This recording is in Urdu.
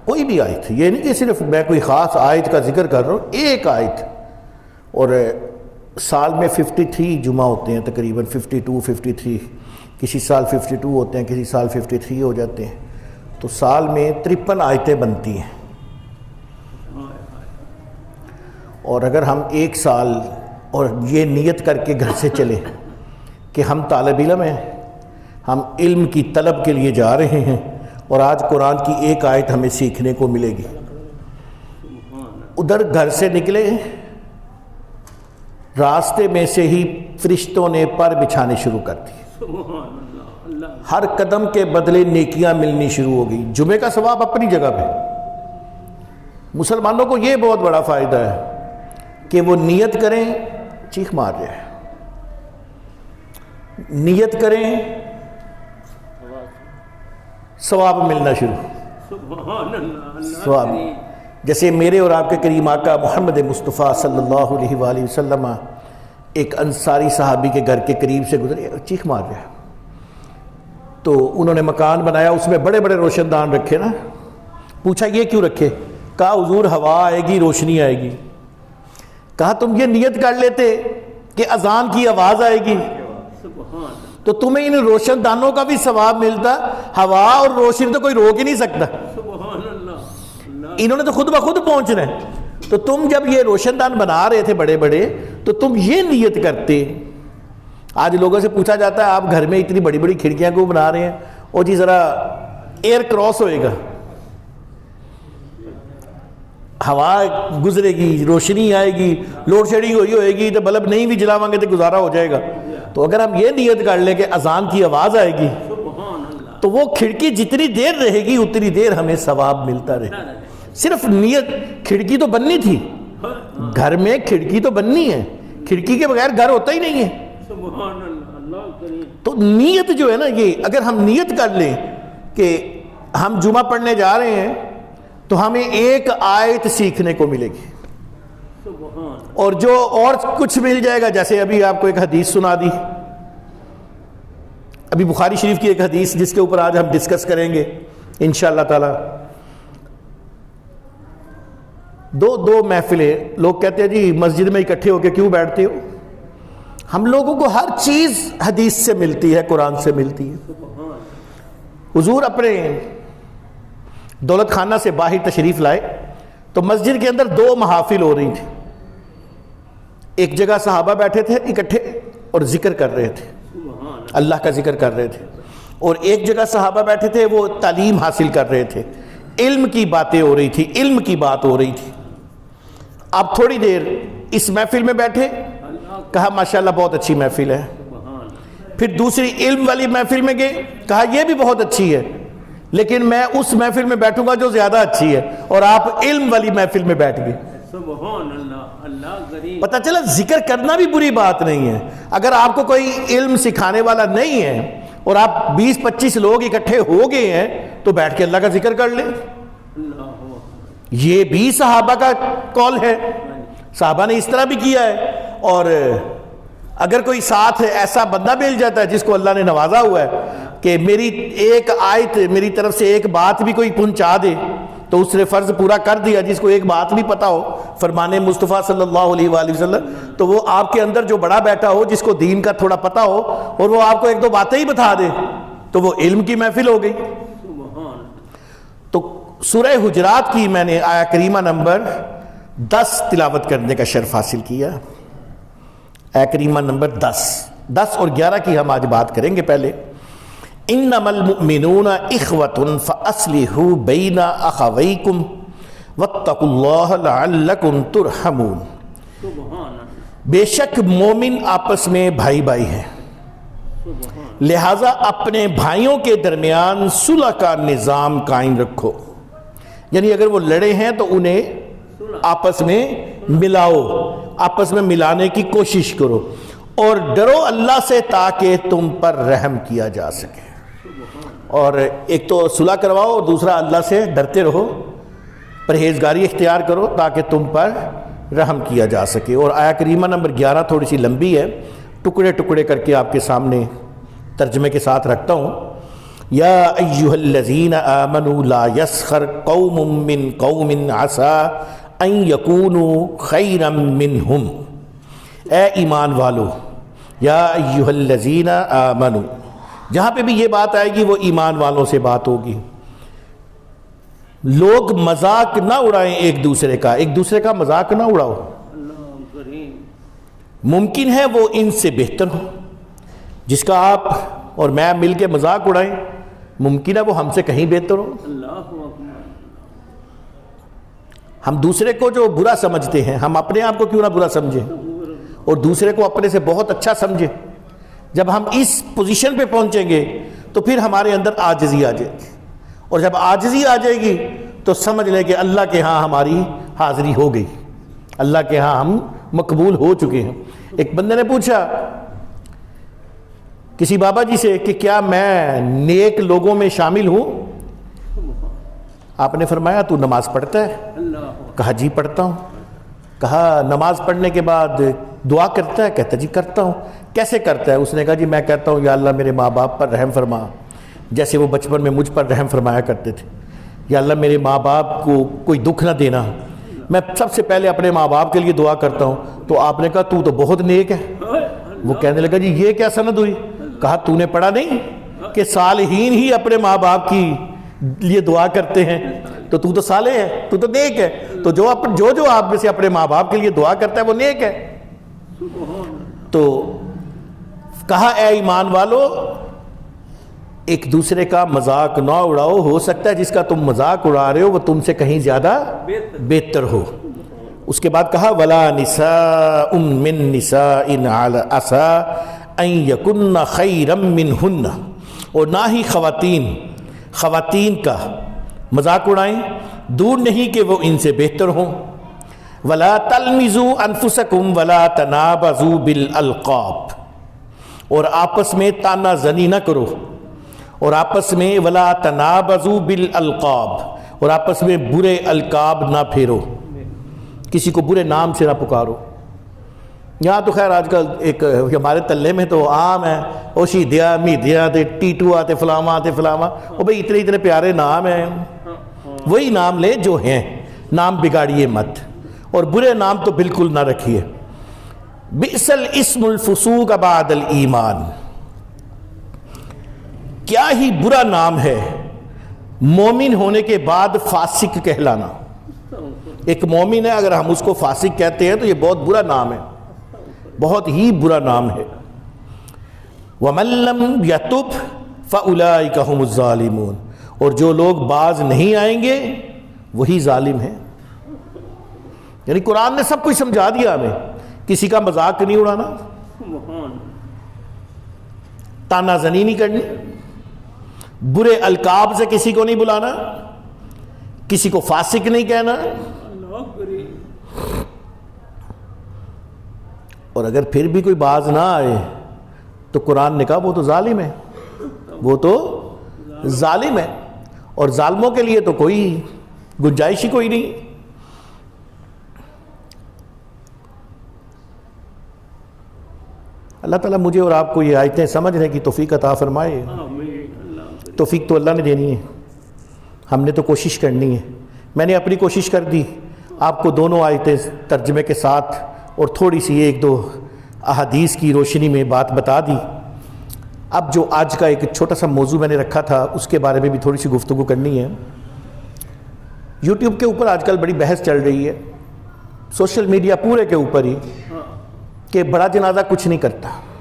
کوئی بھی آیت، یہ نہیں کہ صرف میں کوئی خاص آیت کا ذکر کر رہا ہوں، ایک آیت. اور سال میں 53 جمعہ ہوتے ہیں تقریباً، 52 53، کسی سال 52 ہوتے ہیں، کسی سال 53 ہو جاتے ہیں، تو سال میں 53 آیتیں بنتی ہیں. اور اگر ہم ایک سال اور یہ نیت کر کے گھر سے چلے کہ ہم طالب علم ہیں، ہم علم کی طلب کے لیے جا رہے ہیں، اور آج قرآن کی ایک آیت ہمیں سیکھنے کو ملے گی، ادھر گھر سے نکلے، راستے میں سے ہی فرشتوں نے پر بچھانے شروع کر دی، ہر قدم کے بدلے نیکیاں ملنی شروع ہو گئی. جمعے کا ثواب اپنی جگہ پہ، مسلمانوں کو یہ بہت بڑا فائدہ ہے کہ وہ نیت کریں، چیخ مار رہے ہیں، نیت کریں، ثواب ملنا شروع. ثواب جیسے میرے اور آپ کے کریم آقا محمد مصطفیٰ صلی اللہ علیہ وآلہ وسلم ایک انصاری صحابی کے گھر کے قریب سے گزرے، چیخ مار رہے ہیں، تو انہوں نے مکان بنایا، اس میں بڑے بڑے روشن دان رکھے نا. پوچھا یہ کیوں رکھے؟ کہا حضور ہوا آئے گی، روشنی آئے گی. کہا تم یہ نیت کر لیتے کہ اذان کی آواز آئے گی تو تمہیں ان روشن دانوں کا بھی ثواب ملتا. ہوا اور روشنی تو کوئی روک ہی نہیں سکتا، انہوں نے تو خود بخود پہنچنا ہے. تو تم جب یہ روشن دان بنا رہے تھے بڑے بڑے، تو تم یہ نیت کرتے. آج لوگوں سے پوچھا جاتا ہے آپ گھر میں اتنی بڑی بڑی کھڑکیاں کیوں بنا رہے ہیں؟ او جی ذرا ایئر کراس ہوئے گا، ہوا گزرے گی، روشنی آئے گی، لوڈ شیڈنگ ہوئے گی تو بلب نہیں بھی جلاویں گے تو گزارا ہو جائے گا. تو اگر ہم یہ نیت کر لیں کہ اذان کی آواز آئے گی تو وہ کھڑکی جتنی دیر رہے گی اتنی دیر ہمیں ثواب ملتا رہے. صرف نیت، کھڑکی تو بننی تھی، گھر میں کھڑکی تو بننی ہے، کھڑکی کے بغیر گھر ہوتا ہی نہیں ہے. تو نیت جو ہے نا، یہ اگر ہم نیت کر لیں کہ ہم جمعہ پڑھنے جا رہے ہیں تو ہمیں ایک آیت سیکھنے کو ملے گی، اور جو اور کچھ مل جائے گا. جیسے ابھی آپ کو ایک حدیث سنا دی، ابھی بخاری شریف کی ایک حدیث جس کے اوپر آج ہم ڈسکس کریں گے انشاءاللہ تعالی. دو محفلیں، لوگ کہتے ہیں جی مسجد میں اکٹھے ہو کے کیوں بیٹھتے ہو؟ ہم لوگوں کو ہر چیز حدیث سے ملتی ہے، قرآن سے ملتی ہے. حضور اپنے دولت خانہ سے باہر تشریف لائے تو مسجد کے اندر 2 محافل ہو رہی تھی. ایک جگہ صحابہ بیٹھے تھے اکٹھے اور ذکر کر رہے تھے، اللہ کا ذکر کر رہے تھے، اور ایک جگہ صحابہ بیٹھے تھے وہ تعلیم حاصل کر رہے تھے، علم کی باتیں ہو رہی تھی، علم کی بات ہو رہی تھی. اب تھوڑی دیر اس محفل میں بیٹھے، کہا ماشاءاللہ بہت اچھی محفل ہے. پھر دوسری علم والی محفل میں گئے، کہا یہ بھی بہت اچھی ہے، لیکن میں اس محفل میں بیٹھوں گا جو زیادہ اچھی ہے، اور آپ علم والی محفل میں بیٹھ گئے. پتہ چلا ذکر کرنا بھی بری بات نہیں ہے. اگر آپ کو کوئی علم سکھانے والا نہیں ہے اور آپ 20-25 لوگ اکٹھے ہو گئے ہیں تو بیٹھ کے اللہ کا ذکر کر لیں. یہ بھی صحابہ کا قول ہے، صحابہ نے اس طرح بھی کیا ہے. اور اگر کوئی ساتھ ایسا بندہ مل جاتا ہے جس کو اللہ نے نوازا ہوا ہے کہ میری ایک آیت، میری طرف سے ایک بات بھی کوئی پہنچا دے تو اس نے فرض پورا کر دیا. جس کو ایک بات بھی پتا ہو فرمان مصطفیٰ صلی اللہ علیہ وآلہ وسلم، تو وہ آپ کے اندر جو بڑا بیٹھا ہو جس کو دین کا تھوڑا پتا ہو اور وہ آپ کو 1-2 باتیں ہی بتا دے تو وہ علم کی محفل ہو گئی. تو سورہ حجرات کی میں نے آیہ کریمہ نمبر 10 تلاوت کرنے کا شرف حاصل کیا. آیہ کریمہ نمبر 10 اور 11 کی ہم آج بات کریں گے. پہلے انما المؤمنون اخوة فاصلحوا بین اخویکم واتقوا اللہ لعلکم ترحمون. بے شک مومن آپس میں بھائی بھائی ہیں، لہذا اپنے بھائیوں کے درمیان صلح کا نظام قائم رکھو. یعنی اگر وہ لڑے ہیں تو انہیں آپس میں ملاؤ، آپس میں ملانے کی کوشش کرو، اور ڈرو اللہ سے تاکہ تم پر رحم کیا جا سکے. اور ایک تو صلح کرواؤ اور دوسرا اللہ سے ڈرتے رہو، پرہیزگاری اختیار کرو تاکہ تم پر رحم کیا جا سکے. اور آیہ کریمہ نمبر 11 تھوڑی سی لمبی ہے، ٹکڑے ٹکڑے کر کے آپ کے سامنے ترجمے کے ساتھ رکھتا ہوں. یا ایھا الذین آمنوا لا یسخر قوم من قوم عسى ان یکونوا خیرا منہم، اے ایمان والو، یا ایھا الذین آمنوا، جہاں پہ بھی یہ بات آئے گی وہ ایمان والوں سے بات ہوگی۔ لوگ مذاق نہ اڑائیں ایک دوسرے کا مذاق نہ اڑاؤ، ممکن ہے وہ ان سے بہتر ہو، جس کا آپ اور میں مل کے مذاق اڑائیں ممکن ہے وہ ہم سے کہیں بہتر ہو۔ ہم دوسرے کو جو برا سمجھتے ہیں ہم اپنے آپ کو کیوں نہ برا سمجھیں اور دوسرے کو اپنے سے بہت اچھا سمجھیں۔ جب ہم اس پوزیشن پہ پہنچیں گے تو پھر ہمارے اندر عاجزی آ جائے گی، اور جب عاجزی آ جائے گی تو سمجھ لیں کہ اللہ کے ہاں ہماری حاضری ہو گئی، اللہ کے ہاں ہم مقبول ہو چکے ہیں۔ ایک بندے نے پوچھا کسی بابا جی سے کہ کیا میں نیک لوگوں میں شامل ہوں؟ آپ نے فرمایا تو نماز پڑھتا ہے؟ کہا جی پڑھتا ہوں۔ کہا نماز پڑھنے کے بعد دعا کرتا ہے؟ کہتا جی کرتا ہوں۔ کیسے کرتا ہے؟ اس نے کہا جی میں کہتا ہوں یا اللہ میرے ماں باپ پر رحم فرما، جیسے وہ بچپن میں مجھ پر رحم فرمایا کرتے تھے۔ یا اللہ میرے ماں باپ کو کوئی دکھ نہ دینا، میں سب سے پہلے اپنے ماں باپ کے لیے دعا کرتا ہوں۔ تو آپ نے کہا تو بہت نیک ہے۔ وہ کہنے لگا جی یہ کیا سند ہوئی؟ کہا تو نے پڑھا نہیں کہ صالحین ہی اپنے ماں باپ کی لیے دعا کرتے ہیں، تو صالح ہے، تو نیک ہے، تو جو آپ میں سے اپنے ماں باپ کے لیے دعا کرتا ہے وہ نیک ہے۔ تو کہا اے ایمان والو ایک دوسرے کا مذاق نہ اڑاؤ، ہو سکتا ہے جس کا تم مذاق اڑا رہے ہو وہ تم سے کہیں زیادہ بہتر ہو۔ اس کے بعد کہا ولا نساء من نساء عسى ان یکن خیرا منہن، اور نہ ہی خواتین کا مذاق اڑائیں، دور نہیں کہ وہ ان سے بہتر ہوں۔ ولا تلمزوا انفسکم ولا تنابزوا بالالقاب، اور آپس میں تانا زنی نہ کرو، اور آپس میں ولا تنابزوا بالالقاب، اور آپس میں برے القاب نہ پھیرو، کسی کو برے نام سے نہ پکارو۔ یہاں تو خیر آج کل ایک ہمارے تلے میں تو عام ہے اوشی دیا میدیا تے ٹیٹو آتے فلاما آتے فلاما، وہ بھئی اتنے پیارے نام ہیں، وہی نام لیں جو ہیں، نام بگاڑیے مت، اور برے نام تو بالکل نہ رکھیے۔ بئس الاسم الفسوق بعد الایمان، کیا ہی برا نام ہے مومن ہونے کے بعد فاسق کہلانا۔ ایک مومن ہے اگر ہم اس کو فاسق کہتے ہیں تو یہ بہت برا نام ہے، بہت ہی برا نام ہے۔ وَمَن لَّمْ يَتُبْ فَأُولَٰئِكَ هُمُ الظَّالِمُونَ، اور جو لوگ باز نہیں آئیں گے وہی ظالم ہیں۔ یعنی قرآن نے سب کچھ سمجھا دیا ہمیں، کسی کا مذاق نہیں اڑانا، تانا زنی نہیں کرنی، برے القاب سے کسی کو نہیں بلانا، کسی کو فاسق نہیں کہنا، اور اگر پھر بھی کوئی باز نہ آئے تو قرآن نے کہا وہ تو ظالم ہے، وہ تو ظالم ہے، اور ظالموں کے لیے تو کوئی گنجائش ہی کوئی نہیں۔ اللہ تعالیٰ مجھے اور آپ کو یہ آیتیں سمجھنے کی توفیق عطا فرمائے۔ توفیق تو اللہ نے دینی ہے، ہم نے تو کوشش کرنی ہے۔ میں نے اپنی کوشش کر دی، آپ کو دونوں آیتیں ترجمے کے ساتھ اور تھوڑی سی ایک دو احادیث کی روشنی میں بات بتا دی۔ اب جو آج کا ایک چھوٹا سا موضوع میں نے رکھا تھا اس کے بارے میں بھی تھوڑی سی گفتگو کرنی ہے۔ یوٹیوب کے اوپر آج کل بڑی بحث چل رہی ہے، سوشل میڈیا پورے کے اوپر ہی، کہ بڑا جنازہ کچھ نہیں کرتا،